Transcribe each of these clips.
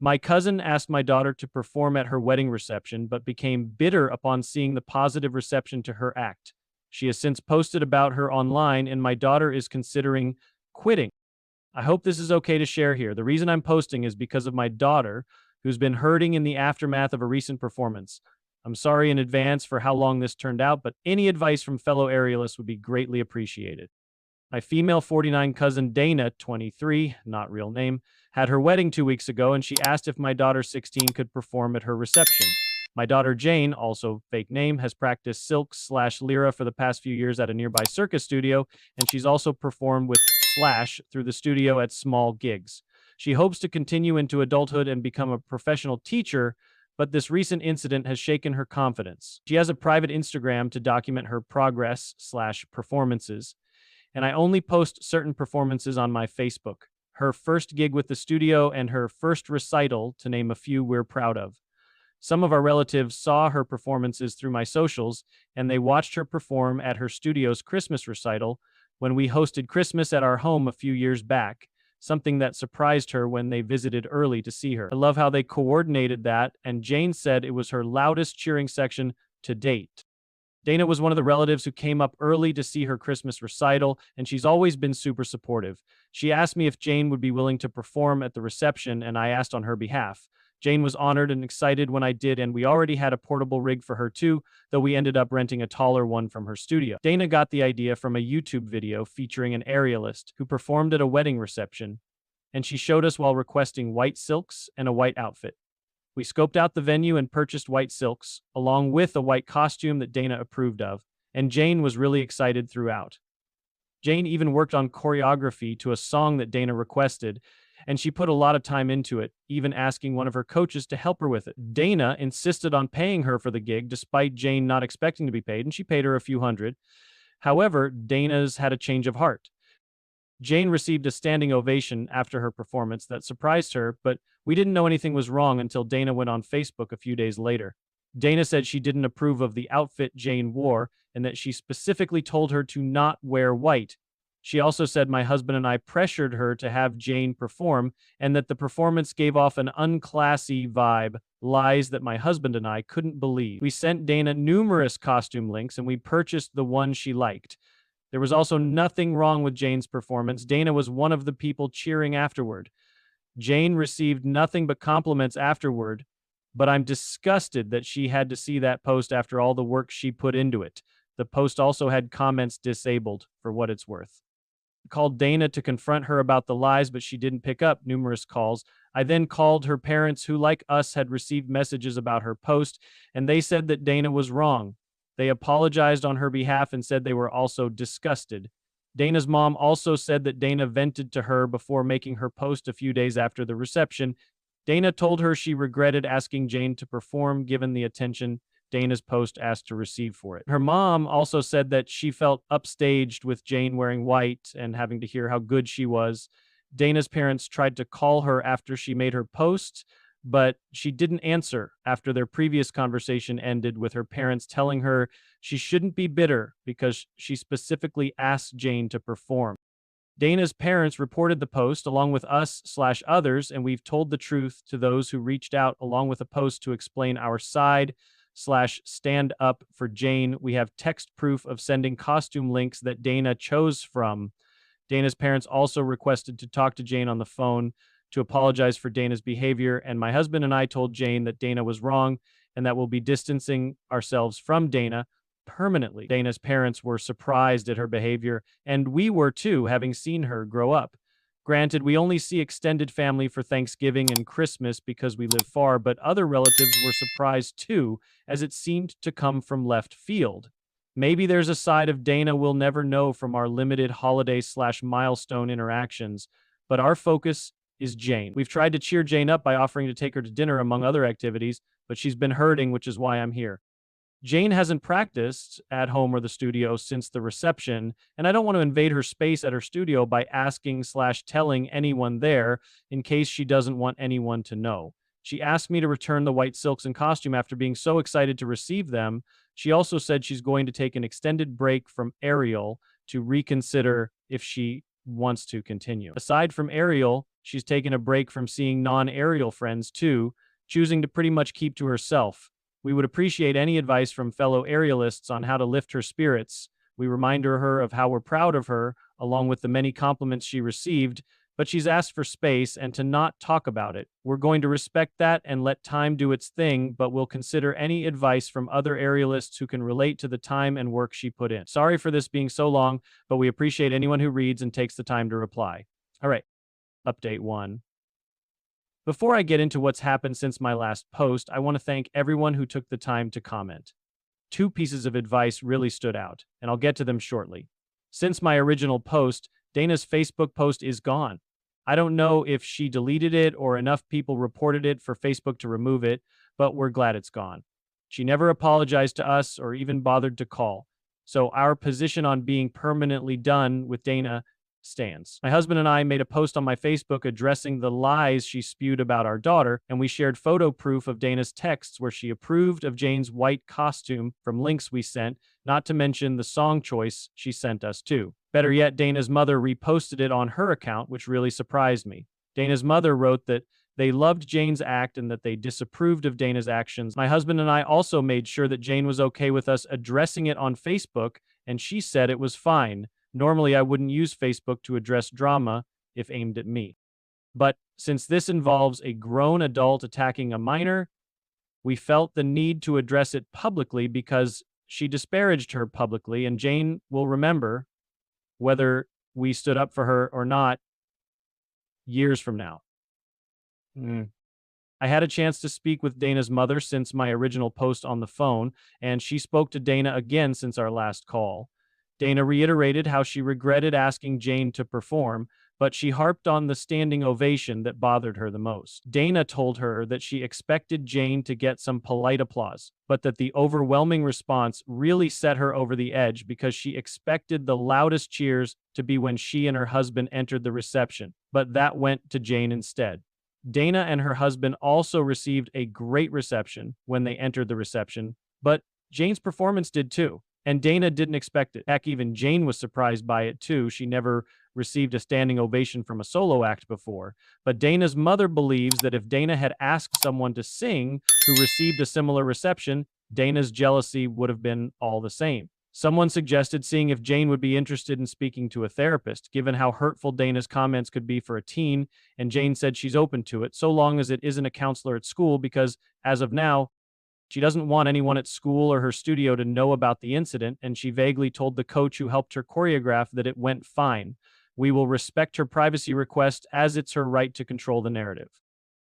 My cousin asked my daughter to perform at her wedding reception, but became bitter upon seeing the positive reception to her act. She has since posted about her online, and my daughter is considering quitting. I hope this is okay to share here. The reason I'm posting is because of my daughter, who's been hurting in the aftermath of a recent performance. I'm sorry in advance for how long this turned out, but any advice from fellow aerialists would be greatly appreciated. My female 49 cousin Dana, 23, not real name, had her wedding 2 weeks ago, and she asked if my daughter 16 could perform at her reception. My daughter Jane, also fake name, has practiced silk/lyra for the past few years at a nearby circus studio, and she's also performed with Slash through the studio at small gigs. She hopes to continue into adulthood and become a professional teacher, but this recent incident has shaken her confidence. She has a private Instagram to document her progress/performances, and I only post certain performances on my Facebook. Her first gig with the studio and her first recital, to name a few we're proud of. Some of our relatives saw her performances through my socials, and they watched her perform at her studio's Christmas recital when we hosted Christmas at our home a few years back, something that surprised her when they visited early to see her. I love how they coordinated that, and Jane said it was her loudest cheering section to date. Dana was one of the relatives who came up early to see her Christmas recital, and she's always been super supportive. She asked me if Jane would be willing to perform at the reception, and I asked on her behalf. Jane was honored and excited when I did, and we already had a portable rig for her too, though we ended up renting a taller one from her studio. Dana got the idea from a YouTube video featuring an aerialist who performed at a wedding reception, and she showed us while requesting white silks and a white outfit. We scoped out the venue and purchased white silks, along with a white costume that Dana approved of, and Jane was really excited throughout. Jane even worked on choreography to a song that Dana requested, and she put a lot of time into it, even asking one of her coaches to help her with it. Dana insisted on paying her for the gig, despite Jane not expecting to be paid, and she paid her a few hundred. However, Dana's had a change of heart. Jane received a standing ovation after her performance that surprised her, but we didn't know anything was wrong until Dana went on Facebook a few days later. Dana said she didn't approve of the outfit Jane wore and that she specifically told her to not wear white. She also said my husband and I pressured her to have Jane perform and that the performance gave off an unclassy vibe, lies that my husband and I couldn't believe. We sent Dana numerous costume links and we purchased the one she liked. There was also nothing wrong with Jane's performance. Dana was one of the people cheering afterward. Jane received nothing but compliments afterward, but I'm disgusted that she had to see that post after all the work she put into it. The post also had comments disabled, for what it's worth. I called Dana to confront her about the lies, but she didn't pick up numerous calls. I then called her parents, who, like us, had received messages about her post, and they said that Dana was wrong. They apologized on her behalf and said they were also disgusted. Dana's mom also said that Dana vented to her before making her post a few days after the reception. Dana told her she regretted asking Jane to perform given the attention Dana's post asked to receive for it. Her mom also said that she felt upstaged with Jane wearing white and having to hear how good she was. Dana's parents tried to call her after she made her post, but she didn't answer after their previous conversation ended with her parents telling her she shouldn't be bitter because she specifically asked Jane to perform. Dana's parents reported the post along with us/others, and we've told the truth to those who reached out along with a post to explain our side/stand up for Jane. We have text proof of sending costume links that Dana chose from. Dana's parents also requested to talk to Jane on the phone to apologize for Dana's behavior, and my husband and I told Jane that Dana was wrong and that we'll be distancing ourselves from Dana permanently. Dana's parents were surprised at her behavior, and we were too, having seen her grow up. Granted, we only see extended family for Thanksgiving and Christmas because we live far, but other relatives were surprised too, as it seemed to come from left field. Maybe there's a side of Dana we'll never know from our limited holiday/milestone interactions, but our focus is Jane. We've tried to cheer Jane up by offering to take her to dinner among other activities, but she's been hurting, which is why I'm here. Jane hasn't practiced at home or the studio since the reception, and I don't want to invade her space at her studio by asking/telling anyone there in case she doesn't want anyone to know. She asked me to return the white silks and costume after being so excited to receive them. She also said she's going to take an extended break from Ariel to reconsider if she wants to continue. Aside from Ariel, she's taken a break from seeing non-Ariel friends too, choosing to pretty much keep to herself. We would appreciate any advice from fellow Arielists on how to lift her spirits. We remind her of how we're proud of her, along with the many compliments she received, but she's asked for space and to not talk about it. We're going to respect that and let time do its thing, but we'll consider any advice from other Arielists who can relate to the time and work she put in. Sorry for this being so long, but we appreciate anyone who reads and takes the time to reply. All right, update 1. Before I get into what's happened since my last post, I want to thank everyone who took the time to comment. 2 pieces of advice really stood out, and I'll get to them shortly. Since my original post, Dana's Facebook post is gone. I don't know if she deleted it or enough people reported it for Facebook to remove it, but we're glad it's gone. She never apologized to us or even bothered to call. So our position on being permanently done with Dana stands. My husband and I made a post on my Facebook addressing the lies she spewed about our daughter, and we shared photo proof of Dana's texts where she approved of Jane's white costume from links we sent, not to mention the song choice she sent us too. Better yet, Dana's mother reposted it on her account, which really surprised me. Dana's mother wrote that they loved Jane's act and that they disapproved of Dana's actions. My husband and I also made sure that Jane was okay with us addressing it on Facebook, and she said it was fine. Normally, I wouldn't use Facebook to address drama if aimed at me. But since this involves a grown adult attacking a minor, we felt the need to address it publicly because she disparaged her publicly, and Jane will remember whether we stood up for her or not years from now. I had a chance to speak with Dana's mother since my original post on the phone, and she spoke to Dana again since our last call. Dana reiterated how she regretted asking Jane to perform, but she harped on the standing ovation that bothered her the most. Dana told her that she expected Jane to get some polite applause, but that the overwhelming response really set her over the edge because she expected the loudest cheers to be when she and her husband entered the reception, but that went to Jane instead. Dana and her husband also received a great reception when they entered the reception, but Jane's performance did too. And Dana didn't expect it. Heck, even Jane was surprised by it too. She never received a standing ovation from a solo act before. But Dana's mother believes that if Dana had asked someone to sing who received a similar reception, Dana's jealousy would have been all the same. Someone suggested seeing if Jane would be interested in speaking to a therapist, given how hurtful Dana's comments could be for a teen, and Jane said she's open to it, so long as it isn't a counselor at school, because, as of now, she doesn't want anyone at school or her studio to know about the incident, and she vaguely told the coach who helped her choreograph that it went fine. We will respect her privacy request as it's her right to control the narrative.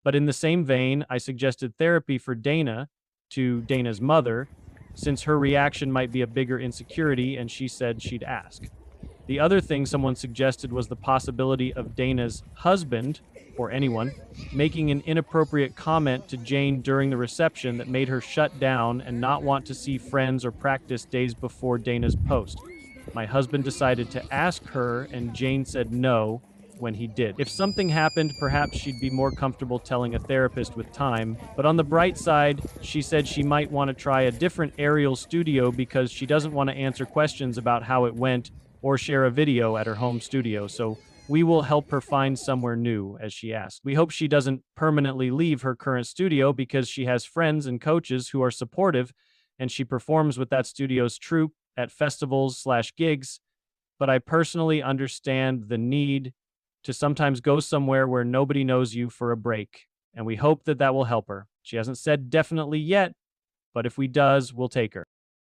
But in the same vein, I suggested therapy for Dana to Dana's mother, since her reaction might be a bigger insecurity, and she said she'd ask. The other thing someone suggested was the possibility of Dana's husband, or anyone, making an inappropriate comment to Jane during the reception that made her shut down and not want to see friends or practice days before Dana's post. My husband decided to ask her, and Jane said no when he did. If something happened, perhaps she'd be more comfortable telling a therapist with time, but on the bright side, she said she might want to try a different Ariel studio because she doesn't want to answer questions about how it went or share a video at her home studio, so we will help her find somewhere new, as she asked. We hope she doesn't permanently leave her current studio because she has friends and coaches who are supportive, and she performs with that studio's troupe at festivals/gigs, but I personally understand the need to sometimes go somewhere where nobody knows you for a break, and we hope that that will help her. She hasn't said definitely yet, but if we does, we'll take her.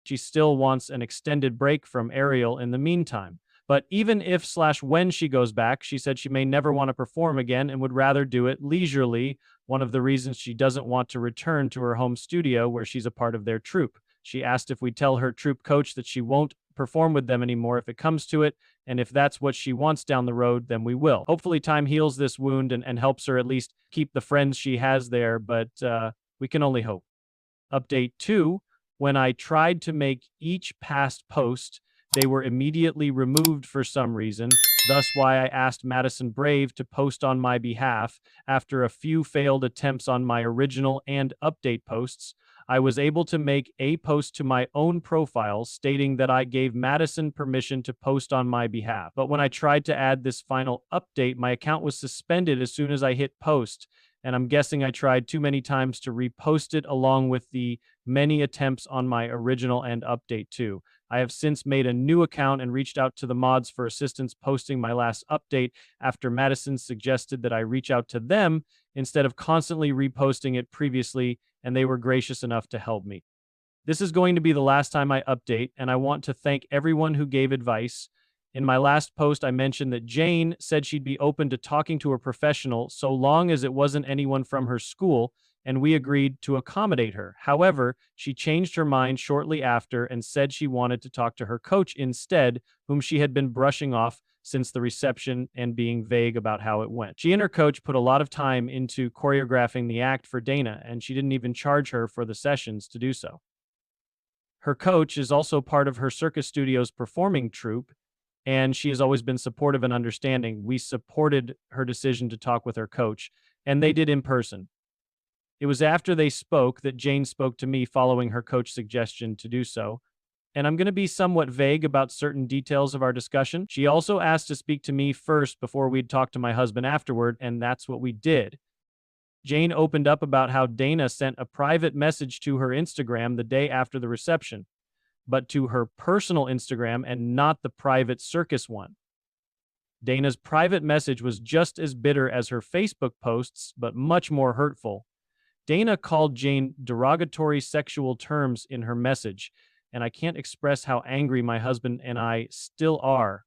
She still wants an extended break from Ariel in the meantime. But even if/when she goes back, she said she may never want to perform again and would rather do it leisurely, one of the reasons she doesn't want to return to her home studio where she's a part of their troupe. She asked if we'd tell her troupe coach that she won't perform with them anymore if it comes to it, and if that's what she wants down the road, then we will. Hopefully time heals this wound and helps her at least keep the friends she has there, but we can only hope. Update 2, when I tried to make each past post, they were immediately removed for some reason, thus why I asked Madison Brave to post on my behalf. After a few failed attempts on my original and update posts, I was able to make a post to my own profile stating that I gave Madison permission to post on my behalf. But when I tried to add this final update, my account was suspended as soon as I hit post. And I'm guessing I tried too many times to repost it along with the many attempts on my original and update too. I have since made a new account and reached out to the mods for assistance posting my last update after Madison suggested that I reach out to them instead of constantly reposting it previously, and they were gracious enough to help me. This is going to be the last time I update, and I want to thank everyone who gave advice. In my last post, I mentioned that Jane said she'd be open to talking to a professional so long as it wasn't anyone from her school, and we agreed to accommodate her. However, she changed her mind shortly after and said she wanted to talk to her coach instead, whom she had been brushing off since the reception and being vague about how it went. She and her coach put a lot of time into choreographing the act for Dana, and she didn't even charge her for the sessions to do so. Her coach is also part of her circus studio's performing troupe, and she has always been supportive and understanding. We supported her decision to talk with her coach, and they did in person. It was after they spoke that Jane spoke to me following her coach's suggestion to do so, and I'm going to be somewhat vague about certain details of our discussion. She also asked to speak to me first before we'd talk to my husband afterward, and that's what we did. Jane opened up about how Dana sent a private message to her Instagram the day after the reception, but to her personal Instagram and not the private circus one. Dana's private message was just as bitter as her Facebook posts, but much more hurtful. Dana called Jane derogatory sexual terms in her message, and I can't express how angry my husband and I still are.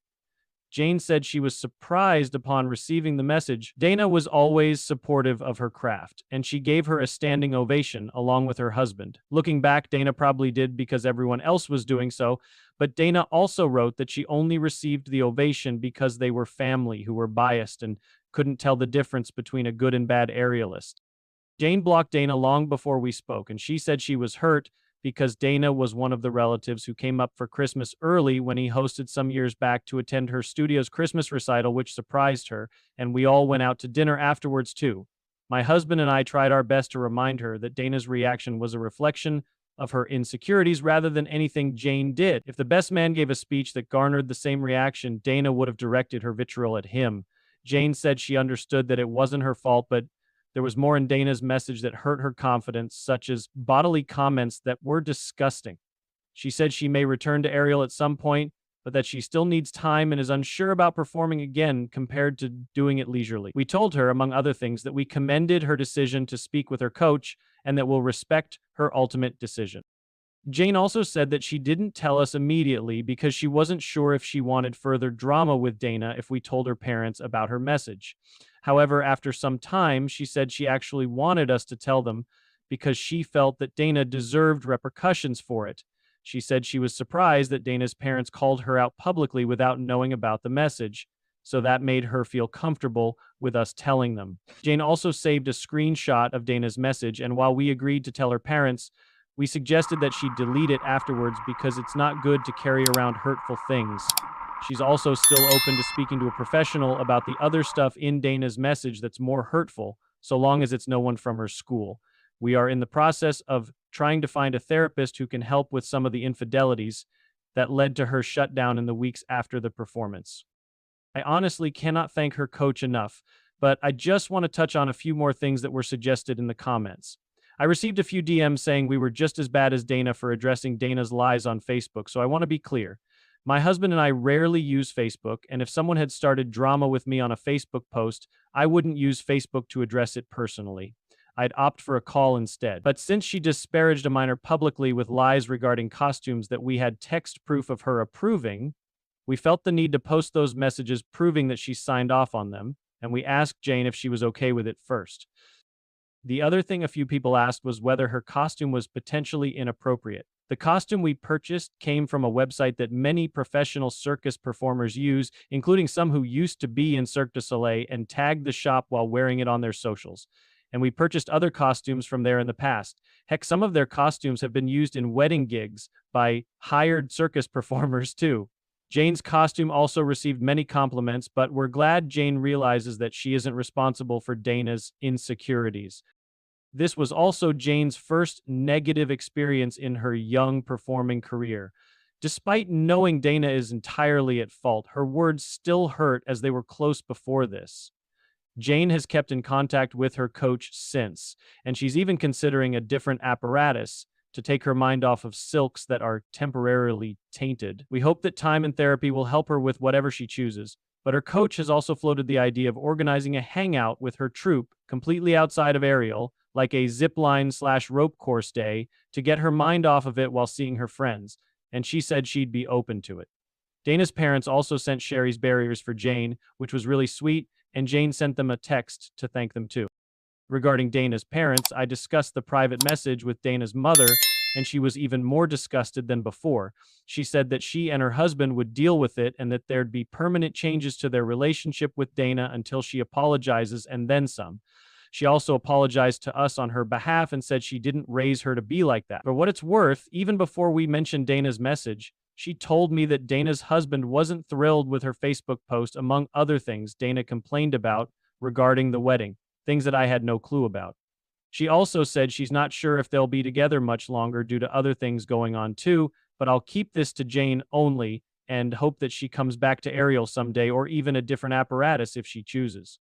Jane said she was surprised upon receiving the message. Dana was always supportive of her craft, and she gave her a standing ovation along with her husband. Looking back, Dana probably did because everyone else was doing so, but Dana also wrote that she only received the ovation because they were family who were biased and couldn't tell the difference between a good and bad aerialist. Jane blocked Dana long before we spoke, and she said she was hurt because Dana was one of the relatives who came up for Christmas early when he hosted some years back to attend her studio's Christmas recital, which surprised her, and we all went out to dinner afterwards too. My husband and I tried our best to remind her that Dana's reaction was a reflection of her insecurities rather than anything Jane did. If the best man gave a speech that garnered the same reaction, Dana would have directed her vitriol at him. Jane said she understood that it wasn't her fault, but there was more in Dana's message that hurt her confidence, such as bodily comments that were disgusting. She said she may return to aerial at some point, but that she still needs time and is unsure about performing again compared to doing it leisurely. We told her, among other things, that we commended her decision to speak with her coach and that we'll respect her ultimate decision. Jane also said that she didn't tell us immediately because she wasn't sure if she wanted further drama with Dana if we told her parents about her message. However, after some time, she said she actually wanted us to tell them because she felt that Dana deserved repercussions for it. She said she was surprised that Dana's parents called her out publicly without knowing about the message, so that made her feel comfortable with us telling them. Jane also saved a screenshot of Dana's message, and while we agreed to tell her parents, we suggested that she delete it afterwards because it's not good to carry around hurtful things. She's also still open to speaking to a professional about the other stuff in Dana's message that's more hurtful, so long as it's no one from her school. We are in the process of trying to find a therapist who can help with some of the infidelities that led to her shutdown in the weeks after the performance. I honestly cannot thank her coach enough, but I just want to touch on a few more things that were suggested in the comments. I received a few DMs saying we were just as bad as Dana for addressing Dana's lies on Facebook, so I want to be clear. My husband and I rarely use Facebook, and if someone had started drama with me on a Facebook post, I wouldn't use Facebook to address it personally. I'd opt for a call instead. But since she disparaged a minor publicly with lies regarding costumes that we had text proof of her approving, we felt the need to post those messages proving that she signed off on them, and we asked Jane if she was okay with it first. The other thing a few people asked was whether her costume was potentially inappropriate. The costume we purchased came from a website that many professional circus performers use, including some who used to be in Cirque du Soleil and tagged the shop while wearing it on their socials. And we purchased other costumes from there in the past. Heck, some of their costumes have been used in wedding gigs by hired circus performers too. Jane's costume also received many compliments, but we're glad Jane realizes that she isn't responsible for Dana's insecurities. This was also Jane's first negative experience in her young performing career. Despite knowing Dana is entirely at fault, her words still hurt as they were close before this. Jane has kept in contact with her coach since, and she's even considering a different apparatus to take her mind off of silks that are temporarily tainted. We hope that time and therapy will help her with whatever she chooses, but her coach has also floated the idea of organizing a hangout with her troupe completely outside of Ariel, like a zip line slash rope course day, to get her mind off of it while seeing her friends, and she said she'd be open to it. Dana's parents also sent Sherry's barriers for Jane, which was really sweet, and Jane sent them a text to thank them too. Regarding Dana's parents, I discussed the private message with Dana's mother, and she was even more disgusted than before. She said that she and her husband would deal with it and that there'd be permanent changes to their relationship with Dana until she apologizes and then some. She also apologized to us on her behalf and said she didn't raise her to be like that. For what it's worth, even before we mentioned Dana's message, she told me that Dana's husband wasn't thrilled with her Facebook post, among other things Dana complained about regarding the wedding, things that I had no clue about. She also said she's not sure if they'll be together much longer due to other things going on too, but I'll keep this to Jane only and hope that she comes back to Ariel someday or even a different apparatus if she chooses.